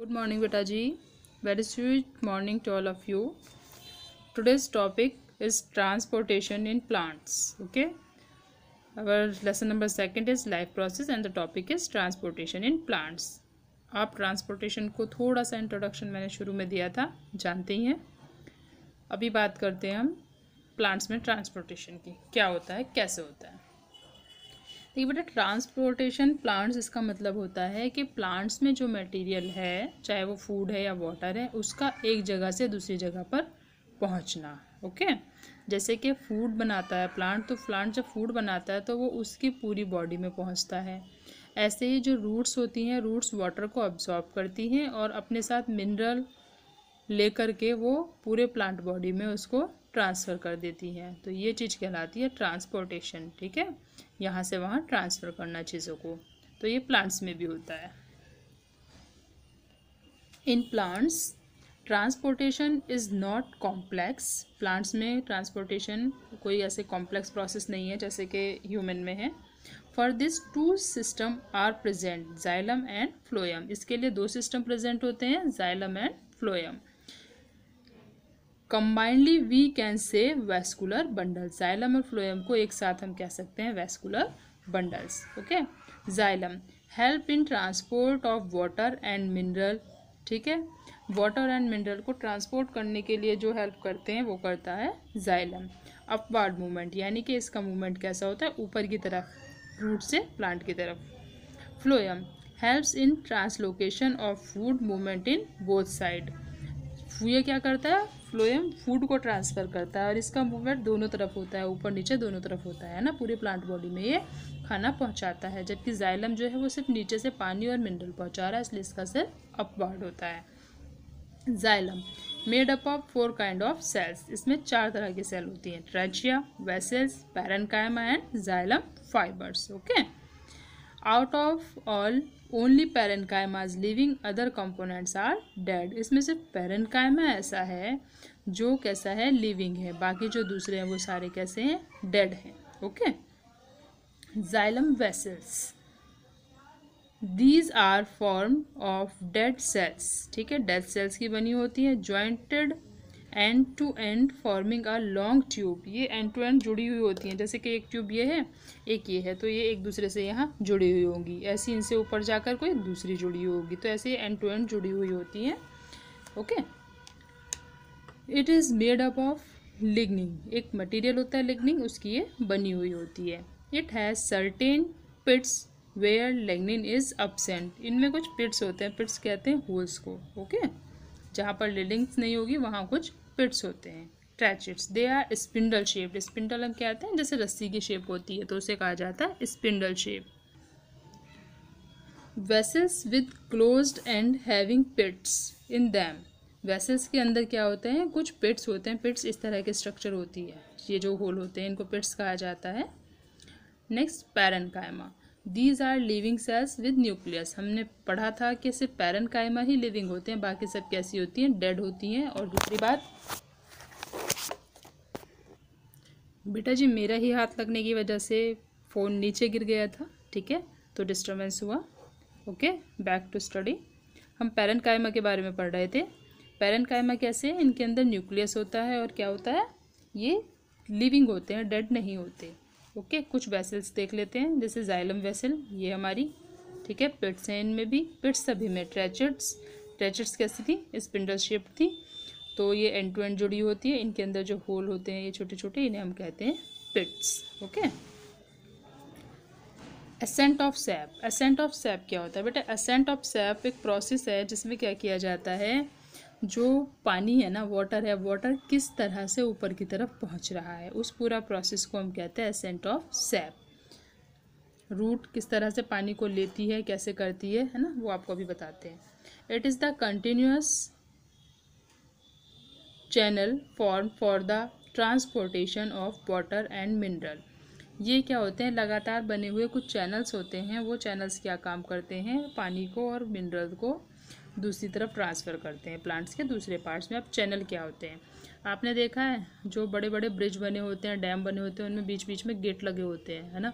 Good morning, Betaji. Very sweet morning to all of you. Today's topic is transportation in plants. Okay. Our lesson number 2 is life process and the topic is transportation in plants. आप transportation को थोड़ा सा introduction मैंने शुरू में दिया था, जानते ही हैं. अभी बात करते हैं हम प्लांट्स में ट्रांसपोर्टेशन की. क्या होता है, कैसे होता है. देखिए बेटा, ट्रांसपोर्टेशन प्लांट्स इसका मतलब होता है कि प्लांट्स में जो मटेरियल है, चाहे वो फूड है या वाटर है, उसका एक जगह से दूसरी जगह पर पहुंचना. ओके. जैसे कि फूड बनाता है प्लांट, तो प्लांट जब फूड बनाता है तो वो उसकी पूरी बॉडी में पहुंचता है. ऐसे ही जो रूट्स होती हैं, रूट्स वाटर को अब्जॉर्ब करती हैं और अपने साथ मिनरल लेकर के वो पूरे प्लांट बॉडी में उसको ट्रांसफ़र कर देती हैं. तो ये चीज़ कहलाती है ट्रांसपोर्टेशन. ठीक है, यहाँ से वहाँ ट्रांसफ़र करना चीज़ों को. तो ये प्लांट्स में भी होता है. In plants transportation is not complex. Plants में ट्रांसपोर्टेशन कोई ऐसे कॉम्प्लेक्स प्रोसेस नहीं है जैसे कि ह्यूमन में है. For this two system are present, xylem and phloem. इसके लिए दो सिस्टम प्रेजेंट होते हैं, xylem and phloem. Combinedly we can say vascular bundles. Xylem और फ्लोएम को एक साथ हम कह सकते हैं vascular bundles. Okay. Xylem help in transport of water and mineral. ठीक है, वाटर एंड मिनरल को ट्रांसपोर्ट करने के लिए जो हेल्प करते हैं वो करता है जाइलम. अपवर्ड मूवमेंट, यानी कि इसका मूवमेंट कैसा होता है, ऊपर की तरफ, रूट से प्लांट की तरफ. Phloem helps in translocation of food movement in both side. ये क्या करता है, फ्लोएम फूड को ट्रांसफ़र करता है और इसका मूवमेंट दोनों तरफ होता है, ऊपर नीचे दोनों तरफ होता है ना. पूरे प्लांट बॉडी में ये खाना पहुंचाता है, जबकि जाइलम जो है वो सिर्फ नीचे से पानी और मिनरल पहुंचा रहा है, इसलिए इसका सिर्फ अपवर्ड होता है. Xylem made up of 4 kind of cells. इसमें 4 तरह की सेल होती हैं, trachea, vessels, parenchyma and xylem fibres. Okay. Out of all only parenchyma is living, other components are dead. इसमें सिर्फ पैरेन्काइमा ऐसा है जो कैसा है, लिविंग है. बाकी जो दूसरे हैं वो सारे कैसे हैं, डेड हैं. Okay. Xylem vessels, these are form of dead cells. ठीक है, डेड सेल्स की बनी होती है, jointed end to end forming a long tube. ये एंड टू एंड जुड़ी हुई होती हैं, जैसे कि एक ट्यूब ये है, एक ये है, तो ये एक दूसरे से यहाँ जुड़ी हुई होंगी. ऐसी इनसे ऊपर जाकर कोई दूसरी जुड़ी हुई होगी, तो ऐसे एंड टू एंड जुड़ी हुई होती हैं. Okay. It is made up of lignin. एक मटेरियल होता है लिग्निन, उसकी ये बनी हुई होती है. It has certain pits where lignin is absent. इनमें कुछ पिट्स होते हैं, पिट्स कहते हैं होल्स को. ओके. जहाँ पर लिग्निन नहीं होगी वहाँ कुछ पिट्स होते हैं, tracheids. They are spindle shaped. Spindle हम कहते हैं जैसे रस्सी की शेप होती है, तो उसे कहा जाता है spindle shape. Vessels with closed end having pits in them. Vessels के अंदर क्या होते हैं, कुछ पिट्स होते हैं. पिट्स इस तरह के स्ट्रक्चर होती है, ये जो होल होते हैं इनको पिट्स कहा जाता है. Next parenchyma. These are living cells with nucleus. हमने पढ़ा था कि सिर्फ पैरेन्काइमा ही लिविंग होते हैं, बाकी सब कैसी होती हैं, डेड होती हैं. और दूसरी बात बेटा जी, मेरा ही हाथ लगने की वजह से फ़ोन नीचे गिर गया था. ठीक है, तो डिस्टर्बेंस हुआ. Okay, back to study. हम पैरेन्काइमा के बारे में पढ़ रहे थे. पैरेन्काइमा कैसे है, इनके अंदर न्यूक्लियस होता है और क्या होता है, ये लिविंग होते हैं, डेड नहीं होते. ओके. कुछ वेसल्स देख लेते हैं, जैसे जाइलम वेसल, ये हमारी. ठीक है, पिट्स हैं इनमें भी, पिट्स सभी में. ट्रैचेट्स, ट्रैचेट्स कैसी थी, स्पिंडल शेप थी, तो ये एंड टू एंड जुड़ी होती है. इनके अंदर जो होल होते हैं ये छोटे छोटे, इन्हें हम कहते हैं pits. Okay. Ascent of sap. Ascent of sap क्या होता है बेटा, एसेंट ऑफ सैप एक प्रोसेस है जिसमें क्या किया जाता है, जो पानी है ना, वाटर है, वाटर किस तरह से ऊपर की तरफ पहुंच रहा है, उस पूरा प्रोसेस को हम कहते हैं एसेंट ऑफ सैप. रूट किस तरह से पानी को लेती है, कैसे करती है ना, वो आपको अभी बताते हैं. It is the continuous channel form for the transportation of water and mineral. ये क्या होते हैं, लगातार बने हुए कुछ चैनल्स होते हैं. वो चैनल्स क्या काम करते हैं, पानी को और मिनरल को दूसरी तरफ ट्रांसफ़र करते हैं प्लांट्स के दूसरे पार्ट्स में. अब चैनल क्या होते हैं, आपने देखा है जो बड़े बड़े ब्रिज बने होते हैं, डैम बने होते हैं, उनमें बीच बीच में गेट लगे होते हैं, है ना.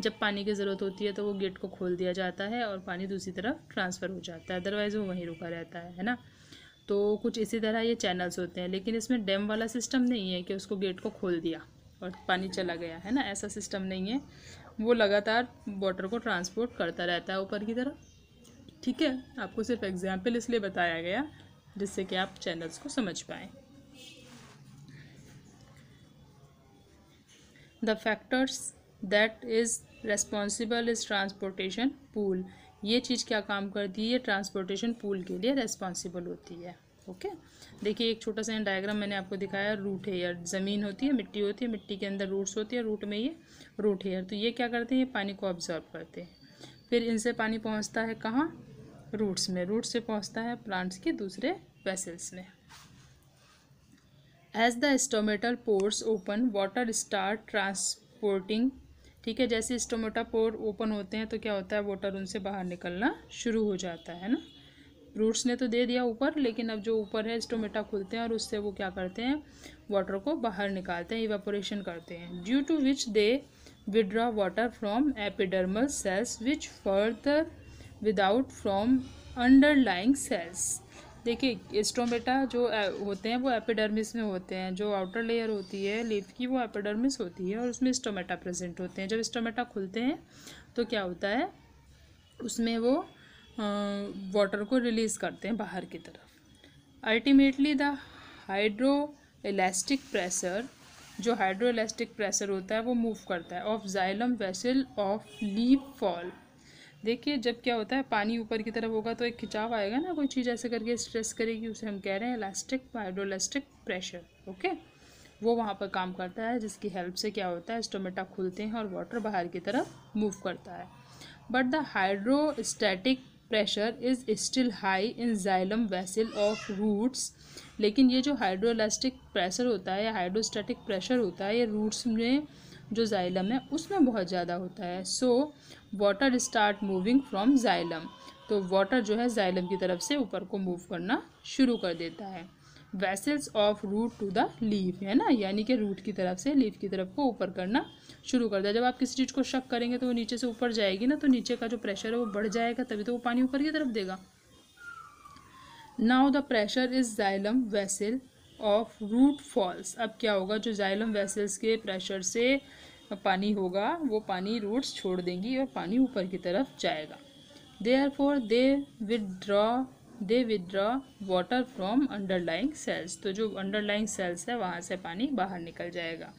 जब पानी की ज़रूरत होती है तो वो गेट को खोल दिया जाता है और पानी दूसरी तरफ ट्रांसफ़र हो जाता है, अदरवाइज़ वो वहीं रुका रहता है ना। तो कुछ इसी तरह ये चैनल्स होते हैं, लेकिन इसमें डैम वाला सिस्टम नहीं है कि उसको गेट को खोल दिया और पानी चला गया, है ना, ऐसा सिस्टम नहीं है। वो लगातार वाटर को ट्रांसपोर्ट करता रहता है ऊपर की तरफ। ठीक है, आपको सिर्फ एग्जाम्पल इसलिए बताया गया जिससे कि आप चैनल्स को समझ पाएँ। The factors that is responsible is transportation pool. ये चीज़ क्या काम करती है, ट्रांसपोर्टेशन पूल के लिए रेस्पॉन्सिबल होती है। ओके, देखिए एक छोटा सा डायग्राम मैंने आपको दिखाया। रूट हेयर, ज़मीन होती है, मिट्टी होती है, मिट्टी के अंदर रूट्स होती है, रूट में ये रूट हेयर, तो ये क्या करते हैं, ये पानी को ऑब्जर्व करते हैं। फिर इनसे पानी पहुंचता है कहाँ, रूट्स में, रूट से पहुंचता है प्लांट्स के दूसरे वेसल्स में। As the stomatal pores open water start transporting. ठीक है, जैसे स्टोमेटा पोर ओपन होते हैं तो क्या होता है, वाटर उनसे बाहर निकलना शुरू हो जाता है ना। रूट्स ने तो दे दिया ऊपर, लेकिन अब जो ऊपर है स्टोमेटा खुलते हैं और उससे वो क्या करते हैं, वाटर को बाहर निकालते हैं, इवेपोरेशन करते हैं। Due to which they withdraw water from epidermal cells which further without from underlying cells. देखिए स्टोमेटा जो होते हैं वो एपिडर्मिस में होते हैं, जो आउटर लेयर होती है लीफ की वो एपिडर्मिस होती है और उसमें स्टोमेटा प्रेजेंट होते हैं। जब स्टोमेटा खुलते हैं तो क्या होता है, उसमें वो वाटर को रिलीज़ करते हैं बाहर की तरफ। Ultimately the hydro elastic pressure, जो हाइड्रो इलास्टिक प्रेशर होता है वो मूव करता है of xylem vessel of leaf fall. देखिए जब क्या होता है, पानी ऊपर की तरफ होगा तो एक खिंचाव आएगा ना, कोई चीज़ ऐसे करके स्ट्रेस करेगी, उसे हम कह रहे हैं elastic hydro elastic pressure. Okay, वो वहाँ पर काम करता है, जिसकी हेल्प से क्या होता है, स्टोमेटा खुलते हैं और वाटर बाहर की तरफ मूव करता है। But the hydrostatic pressure is still high in xylem vessel of roots. लेकिन ये जो हाइड्रोइलास्टिक प्रेशर होता है या हाइड्रोस्टैटिक प्रेशर होता है, ये रूट्स में जो जाइलम है उसमें बहुत ज़्यादा होता है। So water start moving from xylem, तो वाटर जो है जाइलम की तरफ से ऊपर को मूव करना शुरू कर देता है। Vessels of root to the leaf, है ना, यानी कि रूट की तरफ से लीफ की तरफ को ऊपर करना शुरू कर दिया। जब आप किसी चीज़ को शक करेंगे तो वो नीचे से ऊपर जाएगी ना, तो नीचे का जो प्रेशर है वो बढ़ जाएगा, तभी तो वो पानी ऊपर की तरफ देगा। Now the pressure is xylem vessel of root falls. अब क्या होगा, जो जाइलम वेसल्स के प्रेशर से पानी होगा वो पानी रूट्स छोड़ देंगी और पानी ऊपर की तरफ जाएगा। Therefore they withdraw water from underlying cells, तो जो अंडरलाइंग सेल्स है वहाँ से पानी बाहर निकल जाएगा।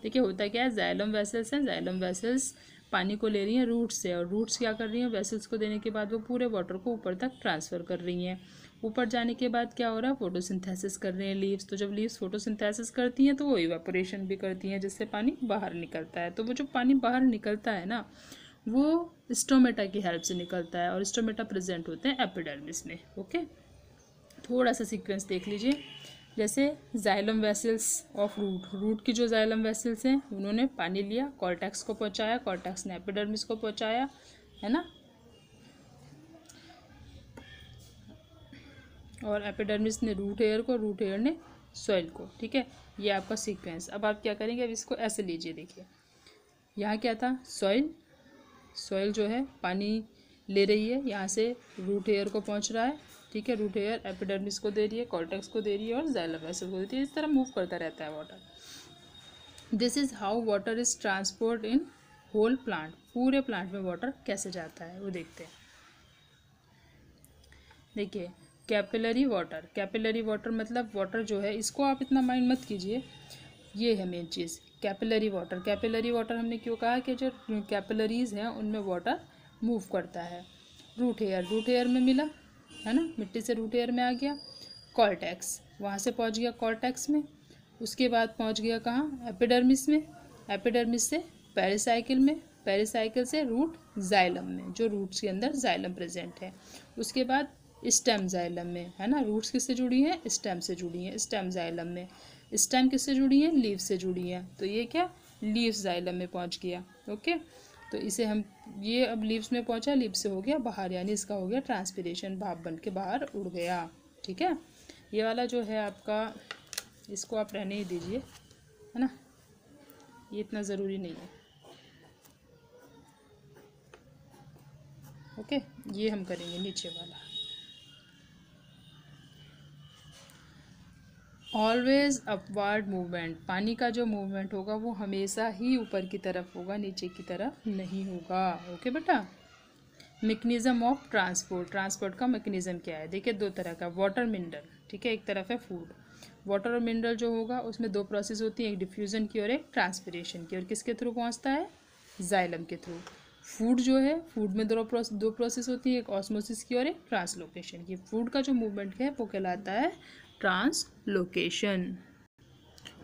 देखिए होता क्या है, जाइलम वेसल्स हैं, जाइलम वेसल्स पानी को ले रही हैं रूट्स से, और रूट्स क्या कर रही हैं, वेसल्स को देने के बाद वो पूरे वाटर को ऊपर तक ट्रांसफ़र कर रही हैं। ऊपर जाने के बाद क्या हो रहा है, फोटोसिंथेसिस कर रहे हैं लीव्स, तो जब लीव्स फोटोसिंथेसिस करती हैं तो वो इवेपोरेशन भी करती हैं, जिससे पानी बाहर निकलता है। तो वो जो पानी बाहर निकलता है ना, वो स्टोमेटा की हेल्प से निकलता है, और स्टोमेटा प्रेजेंट होते हैं एपिडर्मिस में। ओके, थोड़ा सा सीक्वेंस देख लीजिए। जैसे जाइलम वेसल्स ऑफ रूट की जो जाइलम वेसल्स हैं उन्होंने पानी लिया, कॉर्टेक्स को पहुंचाया, कॉर्टेक्स ने एपिडर्मिस को पहुंचाया, है ना, और एपिडर्मिस ने रूट हेयर को, रूट हेयर ने सॉइल को। ठीक है, ये आपका सीक्वेंस। अब आप क्या करेंगे, अब इसको ऐसे लीजिए। देखिए यहाँ क्या था, सॉइल, सॉइल जो है पानी ले रही है, यहाँ से रूट हेयर को पहुँच रहा है। ठीक है, रूट हेयर एपिडर्मिस को दे रही है, कॉर्टेक्स को दे रही है और जाइलम वेसल को देती है। इस तरह मूव करता रहता है water. This is how water is transport in whole plant. पूरे प्लांट में वाटर कैसे जाता है वो देखते हैं। देखिए कैपिलरी वाटर, कैपिलरी वाटर मतलब वाटर जो है, इसको आप इतना माइंड मत कीजिए, ये है मेन चीज़। कैपिलरी वाटर, कैपिलरी वाटर हमने क्यों कहा कि जो कैपिलरीज हैं उनमें वाटर मूव करता है। रूट हेयर, रूट हेयर में मिला, है ना, मिट्टी से रूट हेयर में आ गया। कॉर्टेक्स, वहाँ से पहुँच गया कॉर्टेक्स में, उसके बाद पहुँच गया कहाँ, एपिडर्मिस में, एपिडर्मिस से पेरिसाइकिल में, पेरिसाइकिल से रूट जाइलम में, जो रूट्स के अंदर जाइलम प्रेजेंट है। उसके बाद स्टेम जाइलम में, है ना, रूट्स किससे जुड़ी हैं, स्टेम से जुड़ी हैं, स्टेम जाइलम में। स्टेम किससे जुड़ी हैं, लीव से जुड़ी हैं, तो ये क्या, लीव्स जाइलम में पहुंच गया। ओके, तो इसे हम, ये अब लीव्स में पहुंचा, लीव से हो गया बाहर, यानी इसका हो गया ट्रांसपिरेशन, भाप बन के बाहर उड़ गया। ठीक है, ये वाला जो है आपका, इसको आप रहने ही दीजिए, है ना, ये इतना ज़रूरी नहीं है। ओके, ये हम करेंगे नीचे वाला। ऑलवेज अपवर्ड मूवमेंट, पानी का जो मूवमेंट होगा वो हमेशा ही ऊपर की तरफ होगा, नीचे की तरफ नहीं होगा। ओके बेटा। मैकेनिज्म ऑफ ट्रांसपोर्ट, ट्रांसपोर्ट का मैकेनिज्म क्या है? देखिए दो तरह का, वाटर मिनरल, ठीक है, एक तरफ है फूड। वाटर और मिनरल जो होगा उसमें दो प्रोसेस होती है, एक डिफ्यूजन की और एक ट्रांसपिरेशन की। और किसके थ्रू पहुंचता है? जाइलम के थ्रू। फूड जो है, फूड में दो प्रोसेस होती है, एक ऑस्मोसिस की और एक ट्रांसलोकेशन की। फूड का जो मूवमेंट है वो कहलाता है ट्रांसलोकेशन।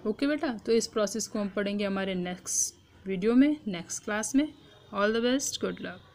ओके बेटा, तो इस प्रोसेस को हम पढ़ेंगे हमारे नेक्स्ट वीडियो में, नेक्स्ट क्लास में। All the best, good luck.